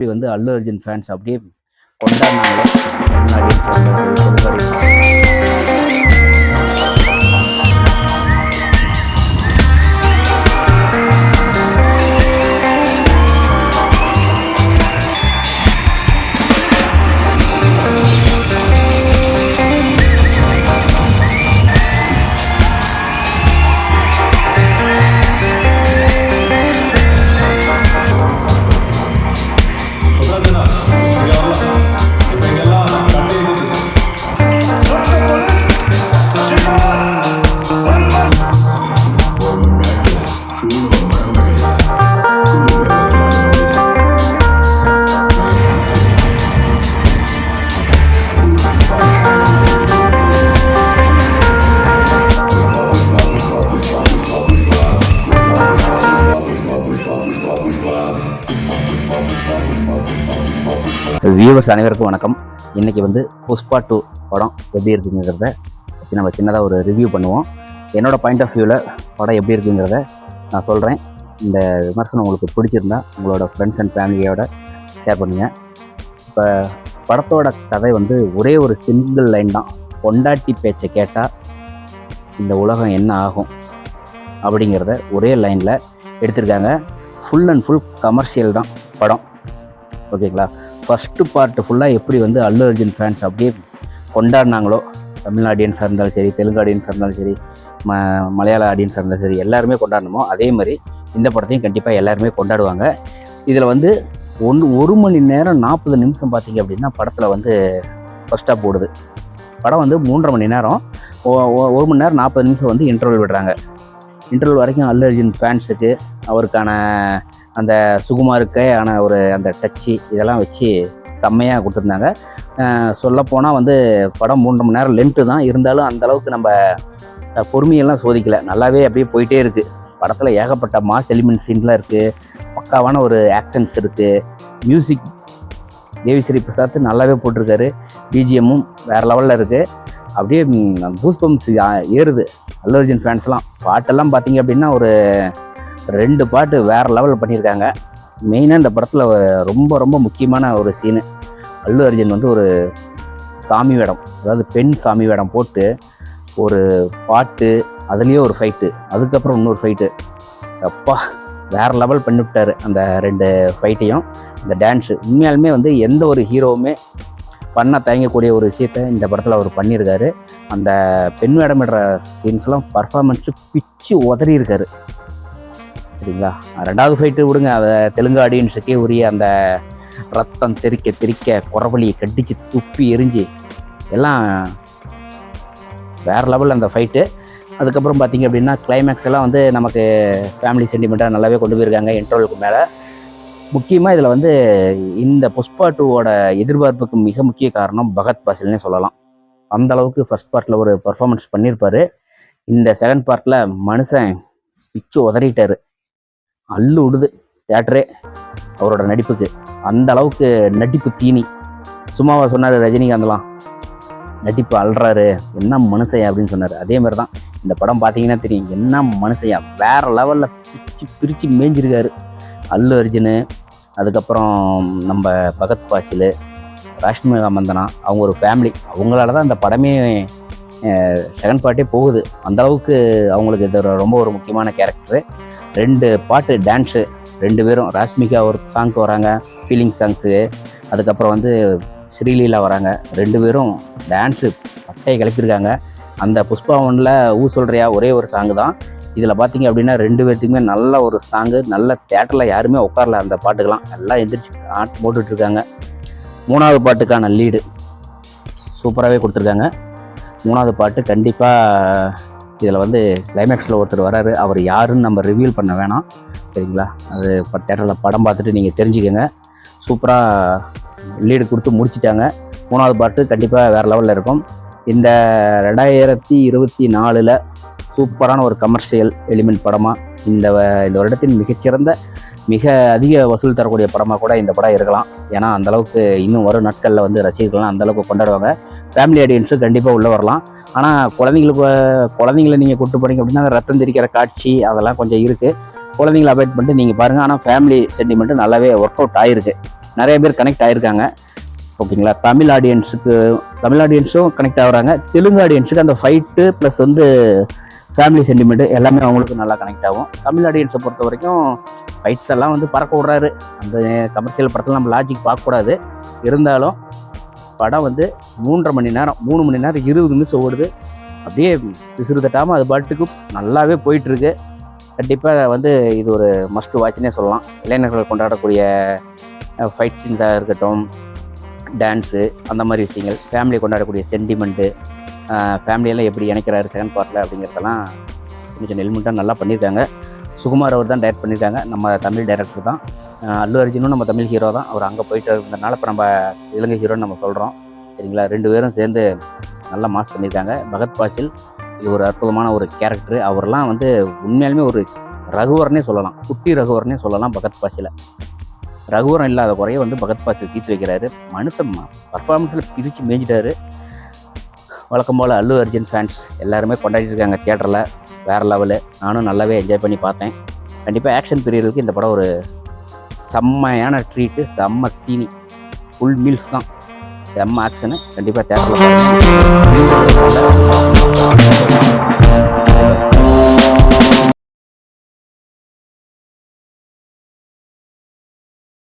இப்படி வந்து அல்லு அர்ஜுன் ஃபேன்ஸ் அப்படியே கொண்டாடினாங்களோ தமிழ்நாடு வியூவர்ஸ் அனைவருக்கும் வணக்கம். இன்றைக்கி வந்து புஷ்பா 2 படம் எப்படி இருக்குங்கிறத பற்றி நம்ம சின்னதாக ஒரு ரிவ்யூ பண்ணுவோம். என்னோடய பாயிண்ட் ஆஃப் வியூவில் படம் எப்படி இருக்குங்கிறத நான் சொல்கிறேன். இந்த விமர்சனம் உங்களுக்கு பிடிச்சிருந்தா உங்களோட ஃப்ரெண்ட்ஸ் அண்ட் ஃபேமிலியோட ஷேர் பண்ணுங்கள். இப்போ படத்தோட கதை வந்து ஒரே ஒரு சிங்கிள் லைன் தான். பொண்டாட்டி பேச்சை கேட்டால் இந்த உலகம் என்ன ஆகும் அப்படிங்கிறத ஒரே லைனில் எடுத்திருக்காங்க. ஃபுல் அண்ட் ஃபுல் கமர்ஷியல் தான் படம். ஓகேங்களா? ஃபஸ்ட்டு பார்ட்டு ஃபுல்லாக எப்படி வந்து அல்லு அர்ஜுன் ஃபேன்ஸ் அப்படியே கொண்டாடினாங்களோ, தமிழ் ஆடியன்ஸாக இருந்தாலும் சரி, தெலுங்கு ஆடியன்ஸாக இருந்தாலும் சரி, மலையாள ஆடியன்ஸாக இருந்தாலும் சரி, எல்லாருமே கொண்டாடணுமோ அதே மாதிரி இந்த படத்தையும் கண்டிப்பாக எல்லாருமே கொண்டாடுவாங்க. இதில் வந்து 1 மணி நேரம் 40 நிமிஷம் பார்த்திங்க அப்படின்னா படத்தில் வந்து ஃபஸ்ட்டாக போடுது. படம் வந்து 3.5 மணி நேரம், 1 மணி நேரம் 40 நிமிஷம் வந்து இன்டர்வல் விடுறாங்க. இன்டர்வல் வரைக்கும் அல்லு அர்ஜுன் ஃபேன்ஸுக்கு அவருக்கான அந்த சுகுமாருக்கான ஒரு அந்த டச்சு இதெல்லாம் வச்சு செம்மையாக கொடுத்துருந்தாங்க. சொல்லப்போனால் வந்து படம் 3.5 மணி நேரம் லென்த்து தான், இருந்தாலும் அந்தளவுக்கு நம்ம பொறுமையெல்லாம் சோதிக்கலை. நல்லாவே அப்படியே போயிட்டே இருக்குது. படத்தில் ஏகப்பட்ட மாஸ் எலிமெண்ட் சீன்லாம் இருக்குது, பக்காவான ஒரு ஆக்ஷன்ஸ் இருக்குது. மியூசிக் தேவிஸ்ரீ பிரசாத் நல்லாவே போட்டிருக்காரு. பிஜிஎம்மும் வேறு லெவலில் இருக்குது. அப்படியே பூஸ்பம்ஸ் ஏறுது அல்லு அர்ஜுன் ஃபேன்ஸ்லாம். பாட்டெல்லாம் பார்த்தீங்க அப்படின்னா ஒரு 2 பாட்டு வேறு லெவலில் பண்ணியிருக்காங்க. மெயினாக இந்த படத்தில் ரொம்ப ரொம்ப முக்கியமான ஒரு சீனு, அல்லு அர்ஜுன் வந்து ஒரு சாமி வேடம், அதாவது பெண் சாமி வேடம் போட்டு ஒரு பாட்டு, அதுலேயே ஒரு ஃபைட்டு, அதுக்கப்புறம் இன்னொரு ஃபைட்டு. அப்பா வேறு லெவல் பண்ணிவிட்டார் அந்த 2 ஃபைட்டையும். இந்த டான்ஸு உண்மையாலுமே வந்து எந்த ஒரு ஹீரோவுமே பண்ண தயங்கக்கூடிய ஒரு விஷயத்தை இந்த படத்தில் அவர் பண்ணியிருக்காரு. அந்த பெண் வேடமிடுற சீன்ஸ்லாம் பர்ஃபார்மன்ஸு பிச்சு உதறி இருக்காரு. சரிங்களா? 2வது ஃபைட்டு விடுங்க, அதை தெலுங்கு ஆடியன்ஸுக்கே உரிய அந்த ரத்தம் தெறிக்க தெறிக்க குறவழியை கட்டிச்சு துப்பி எரிஞ்சு எல்லாம் வேறு லெவலில் அந்த ஃபைட்டு. அதுக்கப்புறம் பார்த்திங்க அப்படின்னா கிளைமேக்ஸ் எல்லாம் வந்து நமக்கு ஃபேமிலி சென்டிமெண்ட்டாக நல்லாவே கொண்டு போயிருக்காங்க இன்டர்வலுக்கு மேலே. முக்கியமாக இதில் வந்து இந்த புஷ்பா 2வோட எதிர்பார்ப்புக்கு மிக முக்கிய காரணம் பகத் பாசில்னே சொல்லலாம். அந்தளவுக்கு ஃபஸ்ட் பார்ட்டில் ஒரு பர்ஃபார்மன்ஸ் பண்ணியிருப்பார். இந்த செகண்ட் பார்ட்டில் மனுஷன் பிச்சு உதறிட்டார். அல்லு விடுது தேட்டரே அவரோட நடிப்புக்கு. அந்த அளவுக்கு நடிப்பு தீனி. சும்மாவா சொன்னார் ரஜினிகாந்த்லாம், நடிப்பு அல்றாரு, என்ன மனுஷன் அப்படின்னு சொன்னார். அதே மாதிரி தான் இந்த படம் பார்த்தீங்கன்னா தெரியும், என்ன மனுஷையா வேறு லெவலில் பிரித்து மேய்ஞ்சிருக்காரு அல்லு அர்ஜுனு. அதுக்கப்புறம் நம்ம பகத் பாசில், ராஷ்மிகா மந்தனா, அவங்க ஒரு ஃபேமிலி, அவங்களால தான் இந்த படமே செகண்ட் பார்ட்டே போகுது. அந்தளவுக்கு அவங்களுக்கு இது ரொம்ப ஒரு முக்கியமான கேரக்டரு. 2 பாட்டு டான்ஸு, 2 பேரும் ராஷ்மிகா ஒரு சாங்க்கு வராங்க, ஃபீலிங் சாங்ஸு. அதுக்கப்புறம் வந்து ஸ்ரீலீலா வராங்க. 2 பேரும் டான்ஸு பட்டையை கிளப்பியிருக்காங்க. அந்த புஷ்பா 1ல் ஊ சொல்கிறியா ஒரே ஒரு சாங்கு தான். இதில் பார்த்தீங்க அப்படின்னா 2 பேர்த்துக்குமே நல்ல ஒரு சாங்கு. நல்ல தேட்டரில் யாருமே உட்காரல அந்த பாட்டுக்கெல்லாம், எல்லாம் எந்திரிச்சு ஆட்டு போட்டுட்ருக்காங்க. 3வது பாட்டுக்கான லீடு சூப்பராகவே கொடுத்துருக்காங்க. 3வது பாட்டு கண்டிப்பாக இதில் வந்து கிளைமேக்ஸில் ஒருத்தர் வராரு. அவர் யாருன்னு நம்ம ரிவீல் பண்ண வேணாம், சரிங்களா? அது இப்போ தேட்டரில் படம் பார்த்துட்டு நீங்கள் தெரிஞ்சுக்கோங்க. சூப்பராக லீடு கொடுத்து முடிச்சிட்டாங்க. 3வது பாட்டு கண்டிப்பாக வேறு லெவலில் இருக்கும். இந்த 2024 சூப்பரான ஒரு கமர்ஷியல் எலிமெண்ட் படமாக இந்த வருடத்தின் மிகச்சிறந்த மிக அதிக வசூல் தரக்கூடிய படமாக கூட இந்த படம் இருக்கலாம். ஏன்னா அந்தளவுக்கு இன்னும் வரும் நாட்களில் வந்து ரசிகர்கள்லாம் அந்தளவுக்கு கொண்டாடுவாங்க. ஃபேமிலி ஆடியன்ஸு கண்டிப்பாக உள்ளே வரலாம். ஆனால் குழந்தைங்கள நீங்கள் கூப்பிட்டு போனீங்க அப்படின்னா ரத்தம் தெரிக்கிற காட்சி அதெல்லாம் கொஞ்சம் இருக்குது. குழந்தைங்கள அவாய்ட் பண்ணிட்டு நீங்கள் பாருங்கள். ஆனால் ஃபேமிலி சென்டிமெண்ட்டு நல்லாவே ஒர்க் அவுட் ஆகிருக்கு. நிறைய பேர் கனெக்ட் ஆகிருக்காங்க. ஓகேங்களா, தமிழ் ஆடியன்ஸும் கனெக்ட் ஆகுறாங்க. தெலுங்கு ஆடியன்ஸுக்கு அந்த ஃபைட்டு ப்ளஸ் வந்து ஃபேமிலி சென்டிமெண்ட்டு எல்லாமே அவங்களுக்கு நல்லா கனெக்ட் ஆகும். தமிழ் ஆடியன்ஸை பொறுத்த வரைக்கும் ஃபைட்ஸ் எல்லாம் வந்து பறக்க விட்றாரு. அந்த கமர்ஷியல் படத்தில் நம்ம லாஜிக் பார்க்கக்கூடாது. இருந்தாலும் படம் வந்து 3.5 மணி நேரம் 3 மணி நேரம் 20 நிமிஷம் ஓடுது. அப்படியே விசிறு தட்டாமல் அது பாட்டுக்கு நல்லாவே போயிட்டுருக்கு. கண்டிப்பாக வந்து இது ஒரு மஸ்ட் வாட்ச்னே சொல்லலாம். இளைஞர்கள் கொண்டாடக்கூடிய ஃபைட் சீன்ஸாக இருக்கட்டும், டான்ஸு, அந்த மாதிரி விஷயங்கள், ஃபேமிலி கொண்டாடக்கூடிய சென்டிமெண்ட்டு, ஃபேமிலியெல்லாம் எப்படி இணைக்கிறாரு செகண்ட் பார்ட்டில் அப்படிங்கிறதெல்லாம் கொஞ்சம் எலிமெண்ட்டாக நல்லா பண்ணியிருக்காங்க. சுகுமார் அவர் தான் டைரக்ட் பண்ணியிருக்காங்க. நம்ம தமிழ் டைரக்டர் தான். அல்லு அர்ஜுனும் நம்ம தமிழ் ஹீரோ தான். அவர் அங்கே போயிட்டு இருந்ததுனால இப்போ நம்ம இலங்கை ஹீரோன்னு நம்ம சொல்கிறோம். சரிங்களா, 2 பேரும் சேர்ந்து நல்லா மாஸ் பண்ணியிருக்காங்க. பகத் பாசில் இது ஒரு அற்புதமான ஒரு கேரக்டரு. அவரெல்லாம் வந்து உண்மையாலுமே ஒரு ரகுவரனே சொல்லலாம், குட்டி ரகுவரனே சொல்லலாம். பகத் பாசிலை ரகுவரன் இல்லாத குறைய வந்து பகத் பாசில் தீர்த்து வைக்கிறாரு. மனுஷன் பர்ஃபார்மன்ஸில் பிரித்து மேய்ஞ்சிட்டாரு. வழக்கம் போல் அல்லு அர்ஜுன் ஃபேன்ஸ் எல்லாருமே கொண்டாடிட்டு இருக்காங்க தியேட்டரில். வேறு லெவலு. நானும் நல்லாவே என்ஜாய் பண்ணி பார்த்தேன். கண்டிப்பாக ஆக்ஷன் பீரியடுக்கு இந்த படம் ஒரு செம்மையான ட்ரீட்டு, செம்ம தீனி, ஃபுல் மீல்ஸ் தான். செம்ம ஆக்ஷனு. கண்டிப்பாக தேட்டரில்